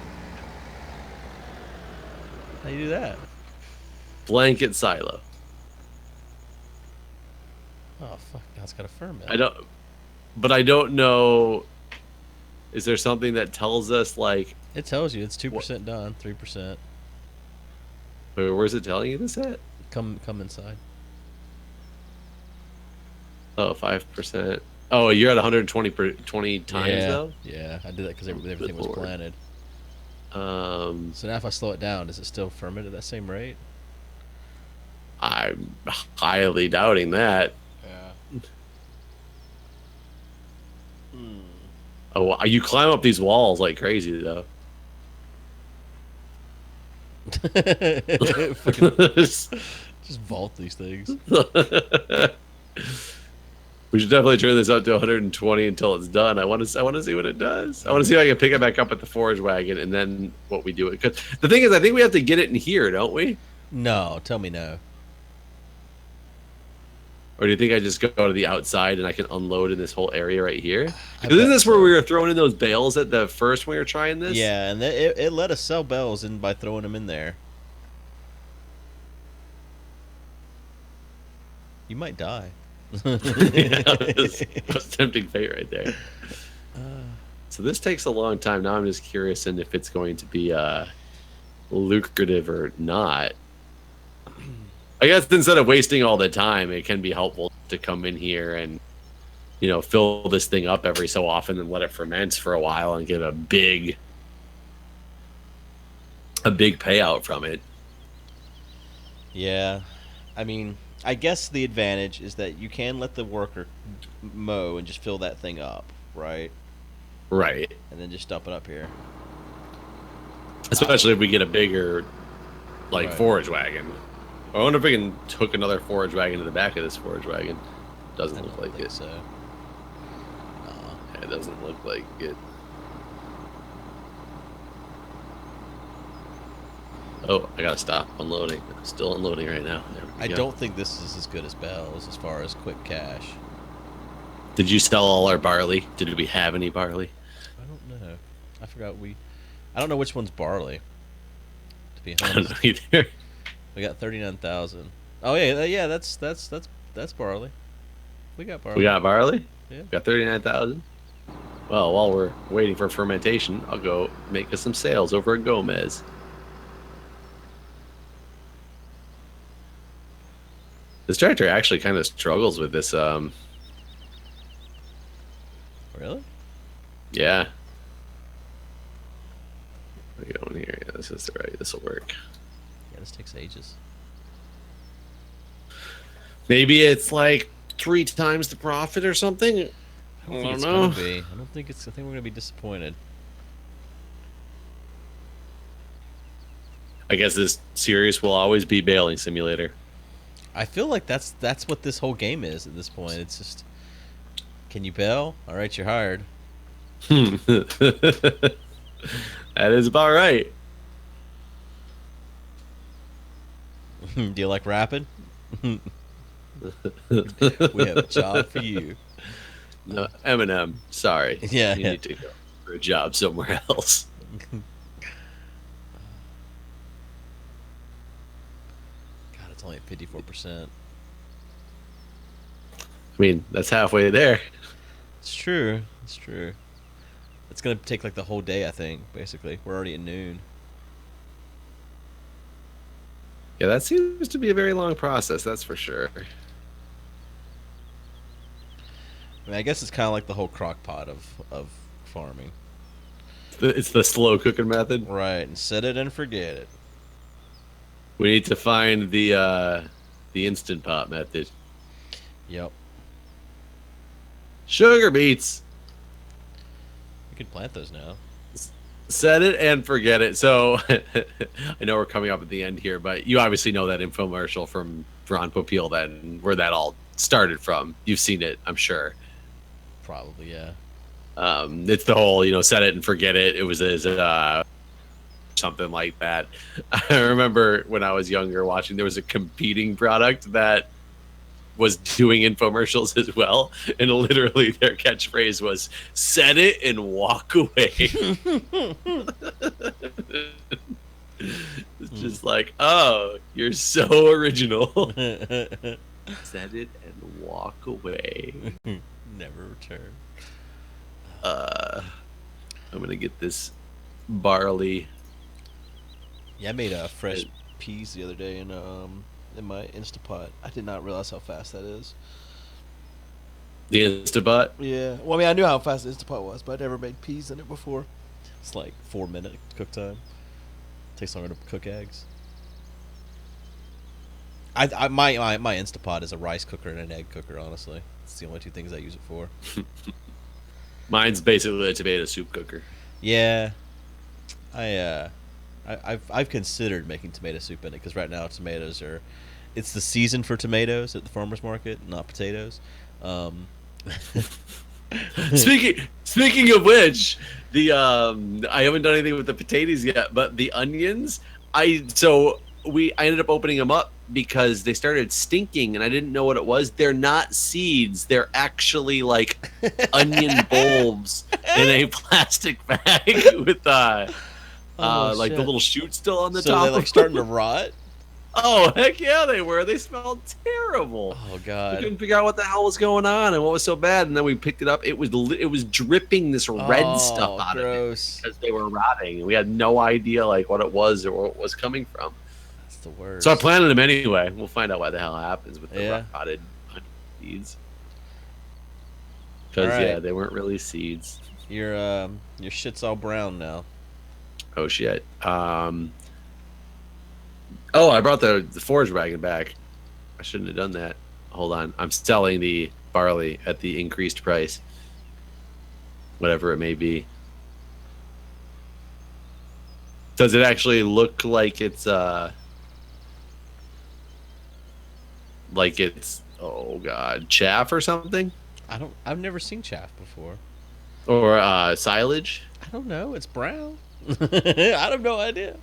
How do you do that? Blanket silo. Oh fuck! Now it's got a ferment. I don't know. Is there something that tells us like? It tells you it's 2% done, 3%. Where's it telling you this at? Come inside. Oh, 5%. Oh, you're at 120 20 times Yeah, though. yeah. I did that because Good everything was lord. planted. Um, So now if I slow it down, does it still ferment at that same rate? I'm highly doubting that. Yeah. Hmm. Oh, you climb up these walls like crazy though. Fucking just vault these things. We should definitely turn this up to 120 until it's done. I want to see what it does. I want to see if I can pick it back up at the forage wagon and then what we do it. Because the thing is, I think we have to get it in here, don't we? No, tell me no. Or do you think I just go to the outside and I can unload in this whole area right here? I Because isn't bet this where so. we were throwing in those bales at the first when we were trying this? Yeah, and it let us sell bells in by throwing them in there. You might die. Yeah, that was tempting fate right there. So this takes a long time. Now I'm just curious and if it's going to be lucrative or not. I guess instead of wasting all the time, it can be helpful to come in here and, you know, fill this thing up every so often and let it ferment for a while and get a big payout from it. Yeah, I mean, I guess the advantage is that you can let the worker mow and just fill that thing up, right? Right. And then just dump it up here. Especially if we get a bigger, like, Right. forage wagon. I wonder if we can hook another forage wagon to the back of this forage wagon. I Doesn't don't look like think it. so. Yeah, it doesn't look like it. Oh, I gotta stop unloading. I'm still unloading right now. There we I go. don't think this is as good as Bell's as far as quick cash. Did you sell all our barley? Did we have any barley? I don't know. I forgot I don't know which one's barley. To be I don't honest, know either. we got 39,000. Oh yeah, yeah. That's barley. We got barley. We got barley? Yeah. We got 39,000. Well, while we're waiting for fermentation, I'll go make us some sales over at Gomez. This tractor actually kind of struggles with this. Really? Yeah. We go in here. Yeah, this is the right. This will work. Yeah, this takes ages. Maybe it's like 3 times the profit or something. I don't think it's know. gonna be. I don't think it's. I think we're gonna be disappointed. I guess this series will always be Bailing Simulator. I feel like that's what this whole game is at this point. It's just, can you bail? All right, you're hired. That is about right. Do you like rapping? We have a job for you. No, Eminem, sorry. Yeah, You yeah. need to go for a job somewhere else. God, it's only at 54%. I mean, that's halfway there. It's true. It's true. It's gonna take like the whole day, I think. Basically, we're already at noon. Yeah, that seems to be a very long process, that's for sure. I mean, I guess it's kind of like the whole crock pot of farming. It's the slow cooking method. Right, and set it and forget it. We need to find the instant pot method. Yep. Sugar beets. You can plant those now. Set it and forget it. So I know we're coming up at the end here, but you obviously know that infomercial from Ron Popeil, then where that all started from. You've seen it, I'm sure. Probably, yeah. It's the whole, set it and forget it. It was something like that. I remember when I was younger watching, there was a competing product that was doing infomercials as well, and literally their catchphrase was "set it and walk away." It's just like, oh, you're so original. Set it and walk away. Never return. I'm gonna get this barley. Yeah, I made fresh peas the other day in my Instapot. I did not realize how fast that is. The Instabutt. Yeah. Well, I mean, I knew how fast Instapot was, but I'd never made peas in it before. It's like 4-minute cook time. Takes longer to cook eggs. My Instapot is a rice cooker and an egg cooker. Honestly, it's the only two things I use it for. Mine's basically a tomato soup cooker. Yeah, I've considered making tomato soup in it because right now tomatoes are, it's the season for tomatoes at the farmers market, not potatoes. Speaking of which, the I haven't done anything with the potatoes yet, but the onions, I ended up opening them up because they started stinking and I didn't know what it was. They're not seeds. They're actually like onion bulbs in a plastic bag with like shit. the little shoot still on the So top. they're like starting to rot. Oh, heck yeah, they were. They smelled terrible. Oh We god. couldn't figure out what the hell was going on and what was so bad. And then we picked it up. It was dripping this red stuff out gross. of it because they were rotting. We had no idea like what it was or where it was coming from. That's the worst. So I planted them anyway. We'll find out what the hell happens with the Yeah. rotted onion seeds. Because All right. yeah, they weren't really seeds. Your shit's all brown now. Oh shit. Oh, I brought the forage wagon back. I shouldn't have done that. Hold on. I'm selling the barley at the increased price. Whatever it may be. Does it actually look like it's oh god, chaff or something? I've never seen chaff before. Or silage? I don't know. It's brown. I have no idea.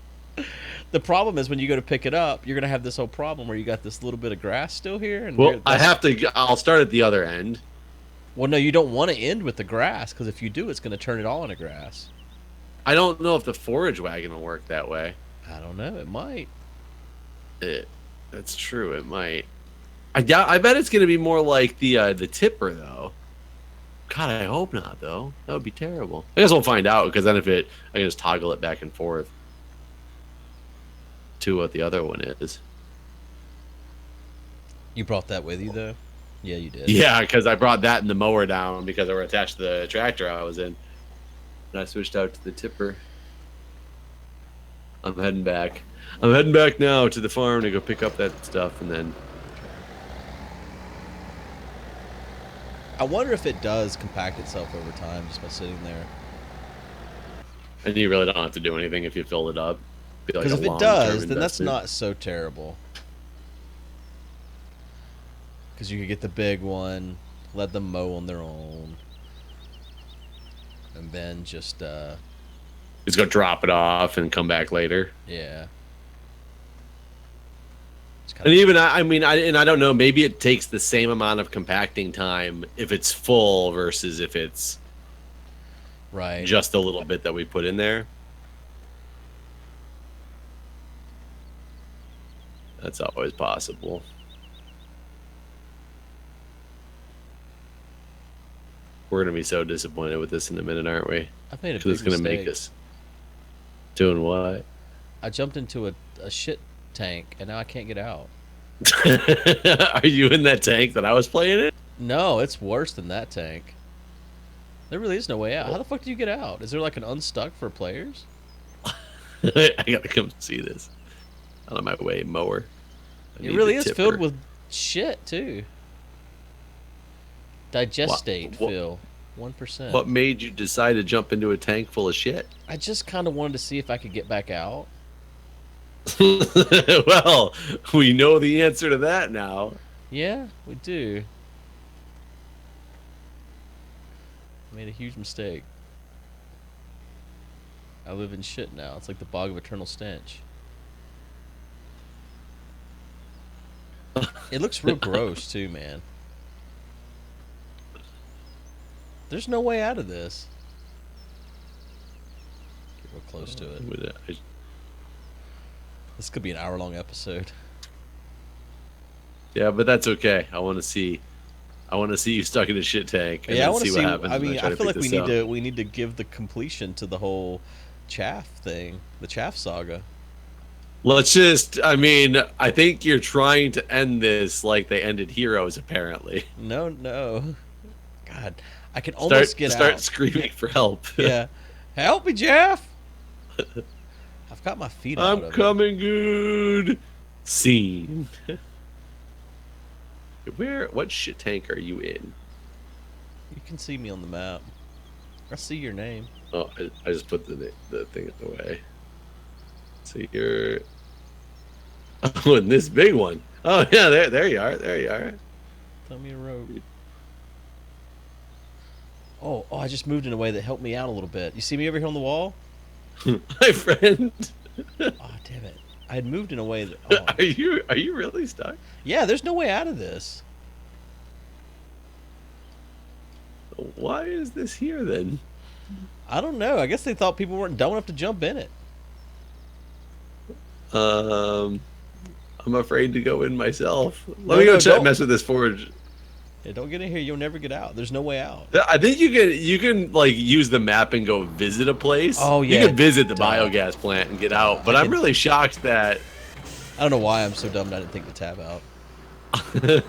The problem is when you go to pick it up, you're gonna have this whole problem where you got this little bit of grass still here. And Well, I'll start at the other end. Well, no, you don't want to end with the grass because if you do, it's gonna turn it all into grass. I don't know if the forage wagon will work that way. I don't know. It might. That's true. It might. I bet it's gonna be more like the tipper though. God, I hope not though. That would be terrible. I guess we'll find out because then I can just toggle it back and forth to what the other one is. You brought that with you though. Yeah, you did. Yeah, because I brought that and the mower down because they were attached to the tractor I was in, and I switched out to the tipper. I'm heading back. I'm heading back now to the farm to go pick up that stuff and then. I wonder if it does compact itself over time just by sitting there. And you really don't have to do anything if you fill it up. Because if it does, then that's not so terrible. Because you could get the big one, let them mow on their own, and then just go drop it off and come back later. Yeah. And even I don't know. Maybe it takes the same amount of compacting time if it's full versus if it's right. Just a little bit that we put in there. That's always possible. We're gonna be so disappointed with this in a minute, aren't we? I've made a big Because it's gonna mistake. make us doing what? I jumped into a shit tank and now I can't get out. Are you in that tank that I was playing in? No, it's worse than that tank. There really is no way out. How the fuck do you get out? Is there like an unstuck for players? I gotta come see this. Out of my way, mower. It really is filled with shit too. Digestate fill, 1%. What made you decide to jump into a tank full of shit? I just kind of wanted to see if I could get back out. Well, we know the answer to that now. Yeah, we do. Made a huge mistake. I live in shit now. It's like the bog of eternal stench. It looks real gross too, man. There's no way out of this. Get real close to it. This could be an hour-long episode. Yeah, but that's okay. I want to see you stuck in a shit tank. And Yeah, I then want to what see. happens I when mean, try I to feel pick like this up. we need to give the completion to the whole Chaff thing, the Chaff saga. Let's just. I mean, I think you're trying to end this like they ended Heroes. Apparently. No. God, I can almost get start out. screaming for help. Yeah, help me, Jeff. I've got my feet out I'm of coming, Guude. Scene. What shit tank are you in? it. You can see me on the map. I see your name. Oh, I just put the thing away. So you're oh, in this big one. Oh yeah, there you are. There you are. Tell me a rope. Oh, I just moved in a way that helped me out a little bit. You see me over here on the wall? My friend. Oh, damn it. I had moved in a way that... Oh. Are you really stuck? Yeah, there's no way out of this. Why is this here then? I don't know. I guess they thought people weren't dumb enough to jump in it. I'm afraid to go in myself. Let me go mess with this forge. Yeah, don't get in here. You'll never get out. There's no way out. I think you can like use the map and go visit a place. Oh yeah, you can visit the biogas plant and get out. But I'm really shocked that I don't know why I'm so dumb that I didn't think to tab out.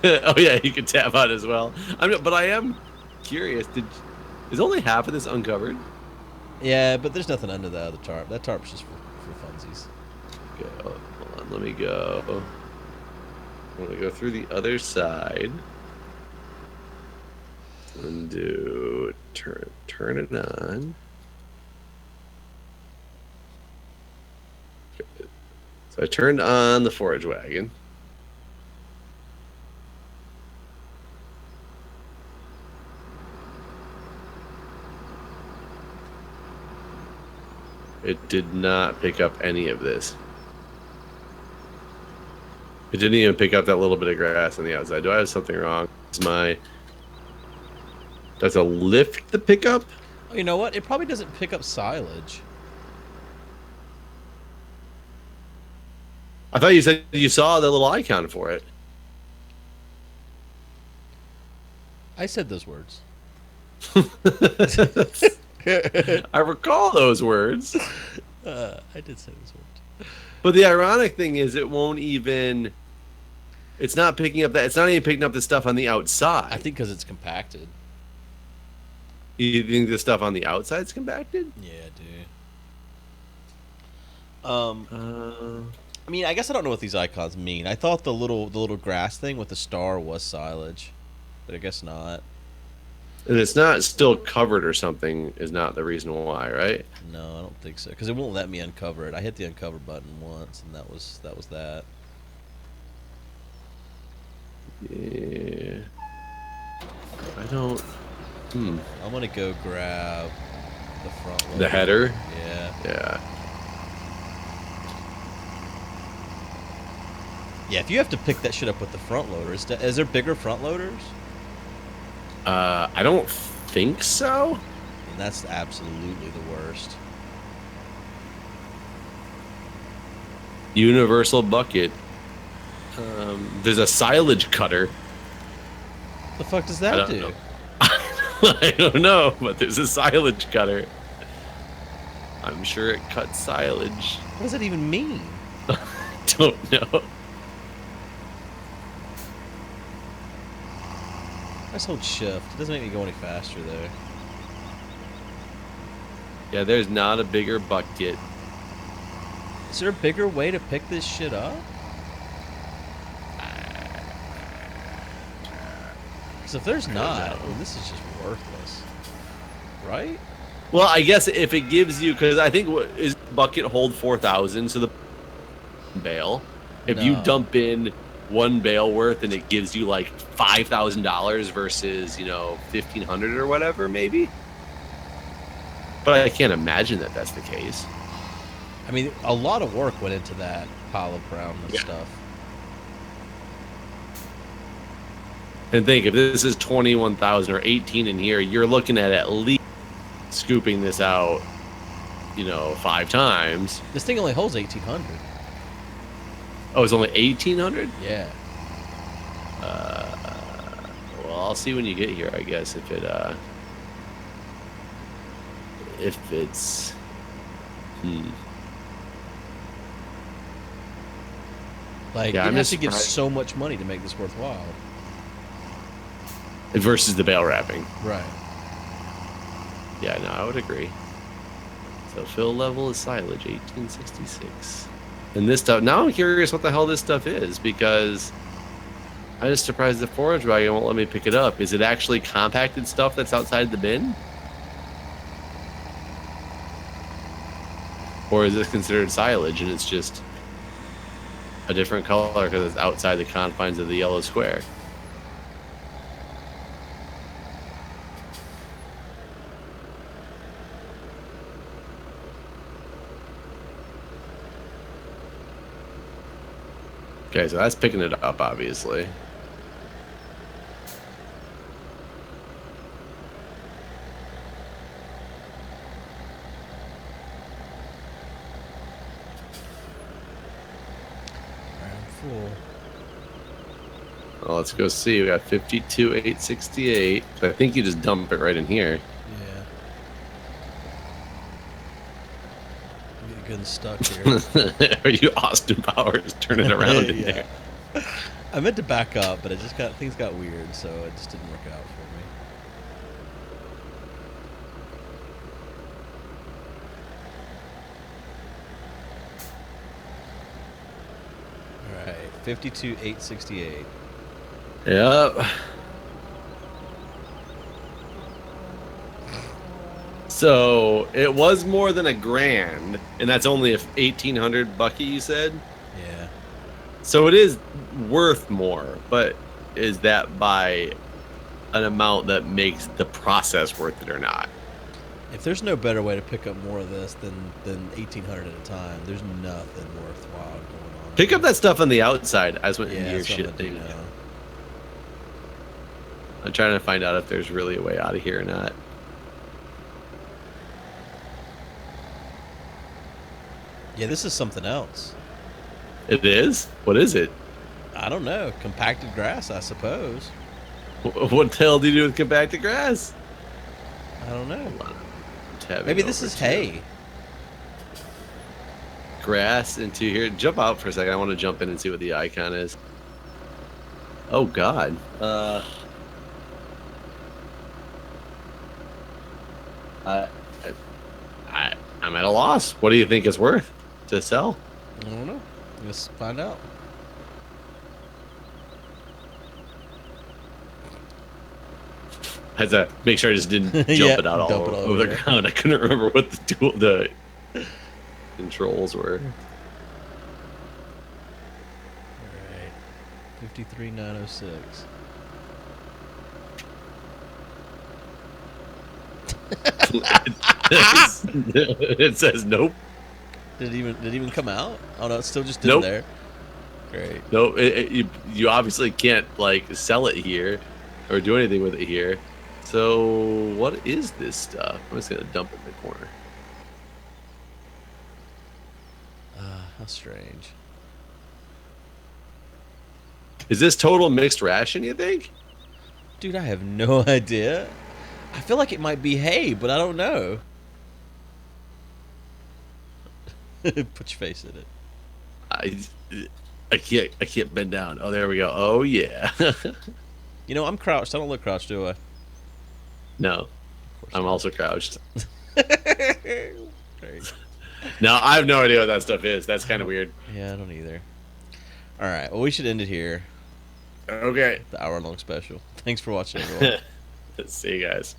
oh yeah, you can tab out as well. But I am curious. Is only half of this uncovered? Yeah, but there's nothing under the other tarp. That tarp's just for funsies. Okay, hold on. Let me go. I'm gonna go through the other side. And do turn it on. Okay. So I turned on the forage wagon. It did not pick up any of this. It didn't even pick up that little bit of grass on the outside. Do I have something wrong? Does a lift the pickup? Oh, you know what? It probably doesn't pick up silage. I thought you said you saw the little icon for it. I said those words. I recall those words. I did say those words. But the ironic thing is it won't even... It's not picking up that... It's not even picking up the stuff on the outside. I think because it's compacted. You think the stuff on the outside's compacted? Yeah, dude. I mean, I guess I don't know what these icons mean. I thought the little grass thing with the star was silage, but I guess not. And it's not still covered or something is not the reason why, right? No, I don't think so. Because it won't let me uncover it. I hit the uncover button once, and that was that. Yeah. I don't... I'm gonna go grab the front loader. The header? Yeah. Yeah. Yeah, if you have to pick that shit up with the front loader, is there bigger front loaders? I don't think so. And that's absolutely the worst. Universal bucket. There's a silage cutter. What the fuck does that do? Know. I don't know, but there's a silage cutter. I'm sure it cuts silage. What does that even mean? Don't know. Let's hold shift. It doesn't make me go any faster there. Yeah, there's not a bigger bucket. Is there a bigger way to pick this shit up? Because if there's not, then this is just worthless. Right? Well, I guess if it gives you... Because I think is bucket hold 4,000, so the bale. If you dump in one bale worth and it gives you like $5,000 versus, $1,500 or whatever, maybe. But I can't imagine that that's the case. I mean, a lot of work went into that pile of brown stuff. And think, if this is 21,000 or 18 in here, you're looking at least scooping this out, 5 times. This thing only holds 1,800. Oh, it's only 1,800? Yeah. Well, I'll see when you get here, I guess, if it's... Like, you have to give so much money to make this worthwhile. versus the bale wrapping. Right. Yeah, no, I would agree. So fill level is silage 1866. And this stuff, now I'm curious what the hell this stuff is, because I'm just surprised the forage wagon won't let me pick it up. Is it actually compacted stuff that's outside the bin? Or is this considered silage and it's just a different color because it's outside the confines of the yellow square? Okay, so that's picking it up, obviously. Full. Well, let's go see. We got 52,868. I think you just dump it right in here. Yeah. Get good and stuck here. Are you Austin Powers? Turn it around in Yeah. there. I meant to back up, but things got weird, so it just didn't work out for me. All right, 52,868. Yep. So it was more than $1,000, and that's only a 1,800 bucket, you said? Yeah. So it is worth more, but is that by an amount that makes the process worth it or not? If there's no better way to pick up more of this than 1,800 at a time, there's nothing worthwhile going on. Pick up that stuff on the outside as what Yeah, your that's what shit I'm gonna do thing. now. I'm trying to find out if there's really a way out of here or not. Yeah, this is something else. It is? What is it? I don't know. Compacted grass, I suppose. What the hell do you do with compacted grass? I don't know. Tabbing Maybe this over is to hay. Grass into here. Jump out for a second. I want to jump in and see what the icon is. Oh God. I'm at a loss. What do you think it's worth to sell? I don't know. Let's find out. I had to make sure I just didn't jump Yeah, it out all dump it all over the over. ground. I couldn't remember what the controls were. All right. 53,906. It says nope. Did it even come out? Oh no, it's still just in Nope. there. Great. No, you obviously can't like sell it here or do anything with it here. So what is this stuff? I'm just gonna dump it in the corner. How strange. Is this total mixed ration, you think? Dude, I have no idea. I feel like it might be hay, but I don't know. Put your face in it. I can't bend down. Oh, there we go. Oh yeah. You know, I'm crouched. I don't look crouched, do I? No, I'm also crouched. Great. No, I have no idea what that stuff is. That's kind of weird. Yeah, I don't either. All right. Well, we should end it here. Okay. The hour-long special. Thanks for watching, everyone. See you guys.